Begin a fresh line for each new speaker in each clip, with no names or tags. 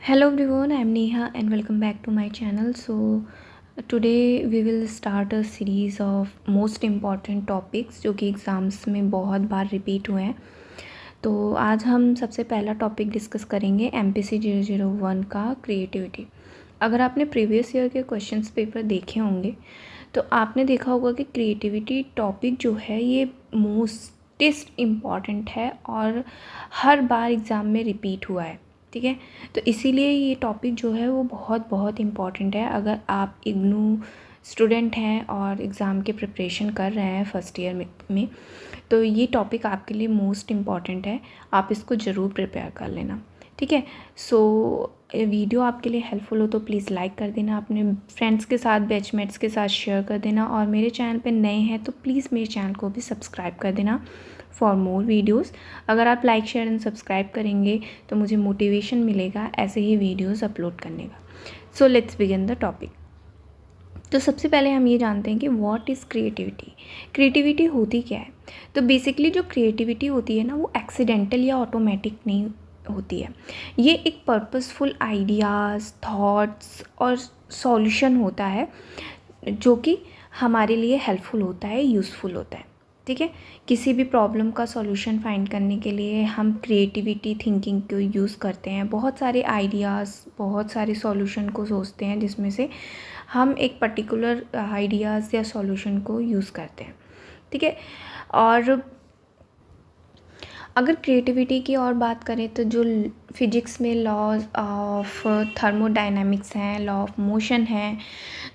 Hello everyone, I am Neha and welcome back to my channel. So today we will start a series of most important topics जो कि exams में बहुत बार repeat हुए हैं. तो आज हम सबसे पहला टॉपिक डिस्कस करेंगे MPC 001 का क्रिएटिविटी. अगर आपने प्रीवियस ईयर के क्वेश्चंस पेपर देखे होंगे तो आपने देखा होगा कि क्रिएटिविटी टॉपिक जो है ये मोस्टेस्ट इम्पॉर्टेंट है और हर बार एग्ज़ाम में रिपीट हुआ है. ठीक है, तो इसीलिए ये टॉपिक जो है वो बहुत बहुत इम्पॉर्टेंट है. अगर आप इग्नू स्टूडेंट हैं और एग्ज़ाम के प्रिपरेशन कर रहे हैं फर्स्ट ईयर में तो ये टॉपिक आपके लिए मोस्ट इम्पॉर्टेंट है. आप इसको ज़रूर प्रिपेयर कर लेना. ठीक है, सो वीडियो आपके लिए हेल्पफुल हो तो प्लीज़ लाइक कर देना, अपने फ्रेंड्स के साथ बैचमेट्स के साथ शेयर कर देना और मेरे चैनल पे नए हैं तो प्लीज़ मेरे चैनल को भी सब्सक्राइब कर देना फॉर मोर वीडियोज़. अगर आप लाइक शेयर एंड सब्सक्राइब करेंगे तो मुझे मोटिवेशन मिलेगा ऐसे ही वीडियोज़ अपलोड करने का. So let's begin the topic. तो सबसे पहले हम ये जानते हैं कि व्हाट इज़ क्रिएटिविटी. क्रिएटिविटी होती क्या है. तो बेसिकली जो क्रिएटिविटी होती है ना वो एक्सीडेंटल या ऑटोमेटिक नहीं होती है. ये एक पर्पसफुल आइडियाज़, थॉट्स और सॉल्यूशन होता है जो कि हमारे लिए हेल्पफुल होता है, यूज़फुल होता है. ठीक है, किसी भी प्रॉब्लम का सॉल्यूशन फाइंड करने के लिए हम क्रिएटिविटी थिंकिंग को यूज़ करते हैं. बहुत सारे आइडियाज़, बहुत सारे सॉल्यूशन को सोचते हैं जिसमें से हम एक पर्टिकुलर आइडियाज़ या सॉल्यूशन को यूज़ करते हैं. ठीक है, और अगर क्रिएटिविटी की और बात करें तो जो फिजिक्स में लॉज ऑफ थर्मोडायनामिक्स हैं, लॉ ऑफ मोशन है,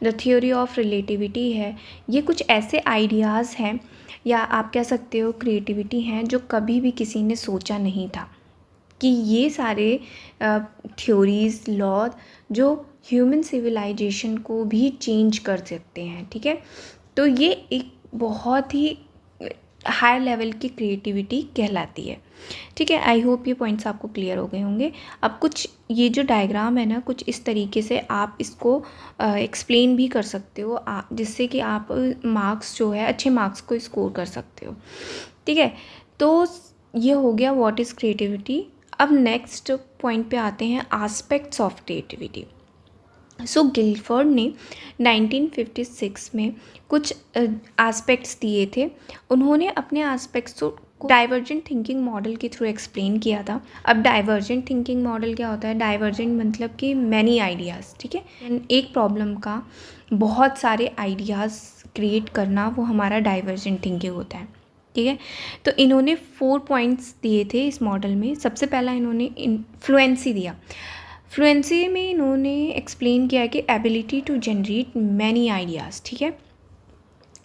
द थ्योरी ऑफ रिलेटिविटी है, ये कुछ ऐसे आइडियाज़ हैं या आप कह सकते हो क्रिएटिविटी हैं जो कभी भी किसी ने सोचा नहीं था कि ये सारे थ्योरीज़, लॉ जो ह्यूमन सिविलाइजेशन को भी चेंज कर सकते हैं. ठीक है, तो ये एक बहुत ही हाई लेवल की क्रिएटिविटी कहलाती है. ठीक है, आई होप ये पॉइंट्स आपको क्लियर हो गए होंगे. अब कुछ ये जो डायग्राम है ना कुछ इस तरीके से आप इसको एक्सप्लेन भी कर सकते हो जिससे कि आप मार्क्स जो है अच्छे मार्क्स को स्कोर कर सकते हो. ठीक है, तो ये हो गया व्हाट इज़ क्रिएटिविटी. अब नेक्स्ट पॉइंट पे आते हैं aspects of creativity. So Guilford ने 1956 में कुछ एस्पेक्ट्स दिए थे. उन्होंने अपने एस्पेक्ट्स को डाइवर्जेंट थिंकिंग मॉडल के थ्रू एक्सप्लेन किया था. अब डाइवर्जेंट थिंकिंग मॉडल क्या होता है. डाइवर्जेंट मतलब कि मैनी आइडियाज़. ठीक है, एक प्रॉब्लम का बहुत सारे आइडियाज़ क्रिएट करना वो हमारा डाइवर्जेंट थिंकिंग होता है. ठीक है, तो इन्होंने 4 पॉइंट्स दिए थे इस मॉडल में. सबसे पहला इन्होंने फ्लुएंसी दिया. फ्लुएंसी में इन्होंने एक्सप्लेन किया कि ability to generate many ideas. ठीक है,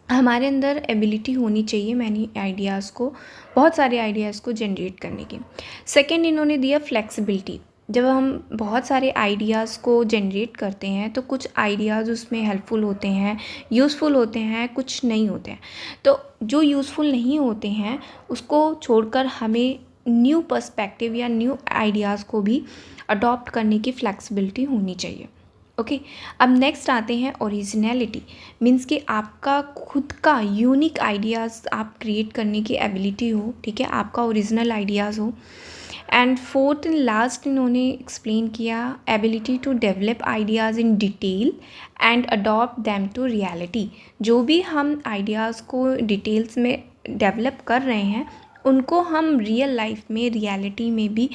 हमारे अंदर एबिलिटी होनी चाहिए मैनी आइडियाज़ को, बहुत सारे आइडियाज़ को जनरेट करने की. सेकंड इन्होंने दिया फ्लेक्सिबिलिटी. जब हम बहुत सारे आइडियाज़ को जनरेट करते हैं तो कुछ आइडियाज़ उसमें हेल्पफुल होते हैं, यूज़फुल होते हैं, कुछ नहीं होते हैं. तो जो यूज़फुल नहीं होते हैं उसको छोड़कर हमें न्यू पर्सपेक्टिव या न्यू आइडियाज़ को भी अडॉप्ट करने की फ्लेक्सिबिलिटी होनी चाहिए. ओके, अब नेक्स्ट आते हैं ओरिजिनलिटी. मीन्स कि आपका खुद का यूनिक आइडियाज़ आप क्रिएट करने की एबिलिटी हो. ठीक है, आपका ओरिजिनल आइडियाज़ हो. एंड फोर्थ एंड लास्ट इन्होंने एक्सप्लेन किया ability to develop ideas in detail and adopt them to reality. जो भी हम आइडियाज़ को डिटेल्स में डेवलप कर रहे हैं उनको हम रियल लाइफ में, रियलिटी में भी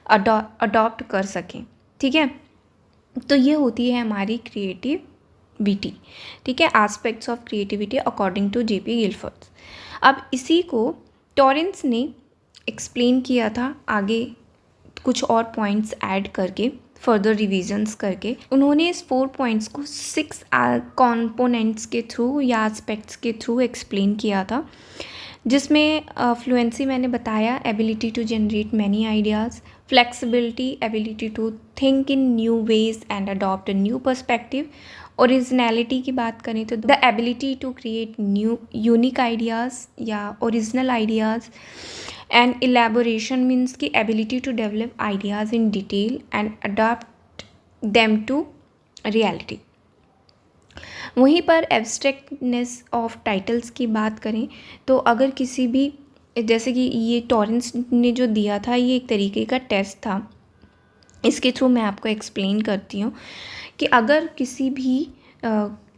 अडॉप्ट कर सकें. ठीक है, तो ये होती है हमारी क्रिएटिविटी. ठीक है, aspects of creativity according to JP Guilford. अब इसी को टॉरेंस ने एक्सप्लेन किया था आगे कुछ और पॉइंट्स ऐड करके, फर्दर रिविजन्स करके. उन्होंने इस 4 पॉइंट्स को 6 कॉम्पोनेंट्स के थ्रू या एस्पेक्ट्स के थ्रू एक्सप्लेन किया था, जिसमें फ्लुएंसी मैंने बताया, ability to generate many ideas, flexibility, ability to think in new ways and adopt a new perspective. Originality की बात करें तो the ability to create new unique ideas या original ideas. And elaboration means की ability to develop ideas in detail and adopt them to reality. वहीं पर एब्स्ट्रैक्टनेस of titles की बात करें तो अगर किसी भी, जैसे कि ये टॉरेंस ने जो दिया था ये एक तरीके का टेस्ट था इसके थ्रू मैं आपको एक्सप्लेन करती हूँ कि अगर किसी भी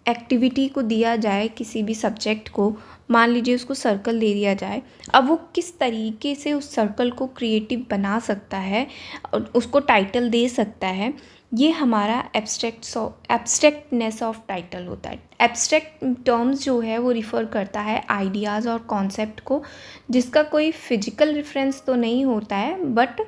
एक्टिविटी को दिया जाए, किसी भी सब्जेक्ट को, मान लीजिए उसको सर्कल दे दिया जाए, अब वो किस तरीके से उस सर्कल को क्रिएटिव बना सकता है और उसको टाइटल दे सकता है, ये हमारा एब्स्ट्रैक्टनेस ऑफ टाइटल होता है। एब्स्ट्रैक्ट टर्म्स जो है वो रिफ़र करता है आइडियाज़ और कॉन्सेप्ट को, जिसका कोई फिजिकल रेफरेंस तो नहीं होता है, बट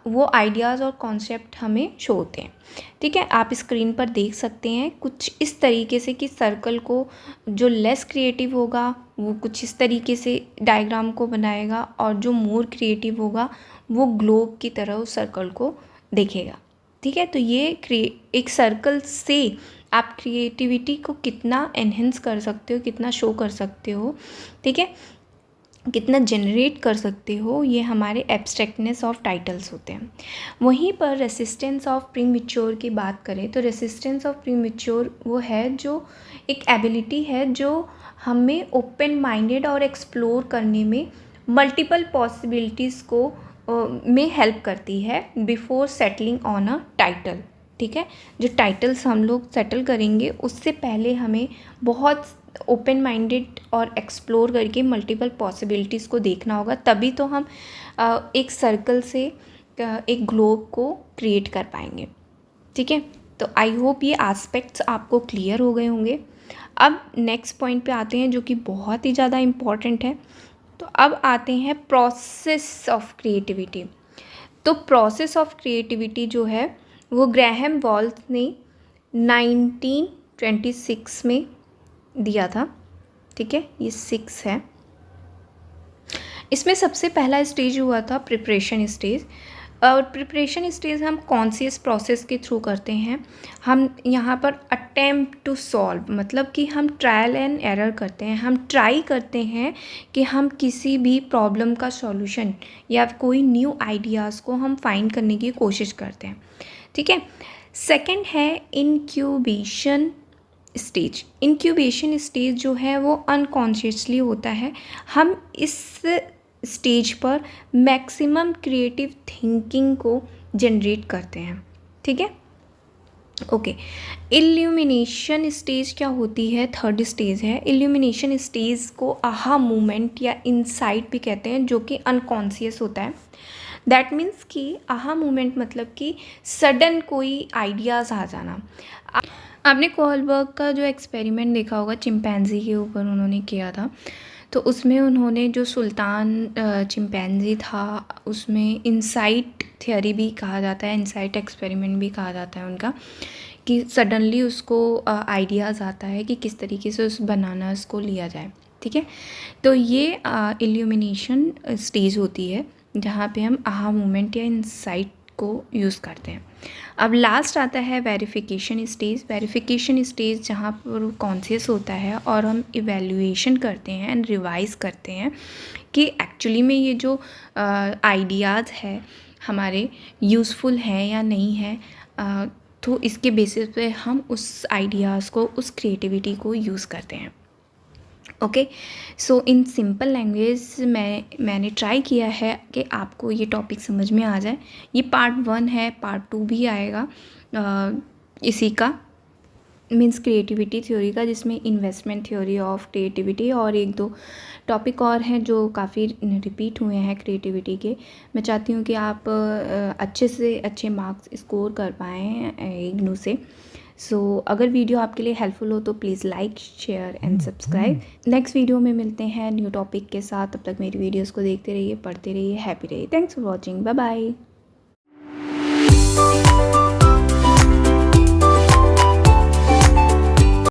वो आइडियाज़ और कॉन्सेप्ट हमें शो होते हैं। ठीक है, आप स्क्रीन पर देख सकते हैं कुछ इस तरीके से कि सर्कल को जो लेस क्रिएटिव होगा वो कुछ इस तरीके से डायग्राम को बनाएगा, और जो मोर क्रिएटिव होगा वो ग्लोब की तरह उस सर्कल को देखेगा। ठीक है, तो ये एक सर्कल से आप क्रिएटिविटी को कितना एनहेंस कर सकते हो, कितना शो कर सकते हो, ठीक है, कितना जनरेट कर सकते हो, ये हमारे एब्स्ट्रैक्टनेस ऑफ टाइटल्स होते हैं। वहीं पर रेसिस्टेंस ऑफ प्रीमेच्योर की बात करें तो रेसिस्टेंस ऑफ प्रीमेच्योर वो है जो एक एबिलिटी है जो हमें ओपन माइंडेड और एक्सप्लोर करने में मल्टीपल पॉसिबिलिटीज़ को में हेल्प करती है before settling on a title. ठीक है, जो टाइटल्स हम लोग सेटल करेंगे उससे पहले हमें बहुत ओपन माइंडेड और एक्सप्लोर करके मल्टीपल पॉसिबिलिटीज़ को देखना होगा, तभी तो हम एक सर्कल से एक ग्लोब को क्रिएट कर पाएंगे। ठीक है, तो आई होप ये एस्पेक्ट्स आपको क्लियर हो गए होंगे। अब नेक्स्ट पॉइंट पे आते हैं जो कि बहुत ही ज़्यादा इम्पॉर्टेंट है। तो अब आते हैं प्रोसेस ऑफ क्रिएटिविटी। तो प्रोसेस ऑफ क्रिएटिविटी जो है वो ग्रैहम वॉल्स ने 1926 में दिया था। ठीक है, ये 6 है। इसमें सबसे पहला स्टेज हुआ था प्रिपरेशन स्टेज। और प्रिपरेशन स्टेज हम कॉन्शियस प्रोसेस के थ्रू करते हैं। हम यहाँ पर अटेम्प्ट टू सॉल्व, मतलब कि हम ट्रायल एंड एरर करते हैं, हम ट्राई करते हैं कि हम किसी भी प्रॉब्लम का सॉल्यूशन या कोई न्यू आइडियाज़ को हम फाइंड करने की कोशिश करते हैं। ठीक है, सेकंड है इंक्यूबेशन स्टेज। इंक्यूबेशन स्टेज जो है वो अनकॉन्शियसली होता है। हम इस स्टेज पर मैक्सिमम क्रिएटिव थिंकिंग को जनरेट करते हैं। ठीक है, ओके। इल्यूमिनेशन स्टेज क्या होती है? थर्ड स्टेज है। इल्यूमिनेशन स्टेज को आहा मोमेंट या इनसाइट भी कहते हैं, जो कि अनकॉन्शियस होता है। दैट मीन्स कि आहा मोमेंट मतलब कि सडन कोई आइडियाज़ आ जाना। आपने कोहलबर्ग का जो एक्सपेरिमेंट देखा होगा, चिंपैंजी के ऊपर उन्होंने किया था। तो उसमें उन्होंने जो सुल्तान चिंपैंजी था उसमें इंसाइट थ्योरी भी कहा जाता है, इंसाइट एक्सपेरिमेंट भी कहा जाता है उनका, कि सडनली उसको आइडियाज़ आता है कि किस तरीके से उस बनानास को लिया जाए। ठीक है, तो ये इल्यूमिनेशन स्टेज होती है जहाँ पे हम आहा मोमेंट या इंसाइट को यूज़ करते हैं। अब लास्ट आता है वेरिफिकेशन स्टेज। वेरिफिकेशन स्टेज जहाँ पर कॉन्शियस होता है और हम इवैल्यूएशन करते हैं एंड रिवाइज करते हैं कि एक्चुअली में ये जो आइडियाज़ है हमारे यूज़फुल हैं या नहीं है। तो इसके बेसिस पे हम उस आइडियाज़ को, उस क्रिएटिविटी को यूज़ करते हैं। Okay, so in simple language मैंने ट्राई किया है कि आपको ये टॉपिक समझ में आ जाए। ये पार्ट 1 है, पार्ट 2 भी आएगा इसी का, मीन्स क्रिएटिविटी थ्योरी का, जिसमें इन्वेस्टमेंट थ्योरी ऑफ क्रिएटिविटी और 1-2 टॉपिक और हैं जो काफ़ी रिपीट हुए हैं क्रिएटिविटी के। मैं चाहती हूँ कि आप अच्छे से अच्छे मार्क्स स्कोर कर पाएँ इग्नू से। सो अगर वीडियो आपके लिए हेल्पफुल हो तो please like, share and subscribe. Next video में मिलते हैं न्यू टॉपिक के साथ। तब तक मेरी वीडियोस को देखते रहिए, पढ़ते रहिए, हैप्पी रहिए। Thanks for watching, bye bye.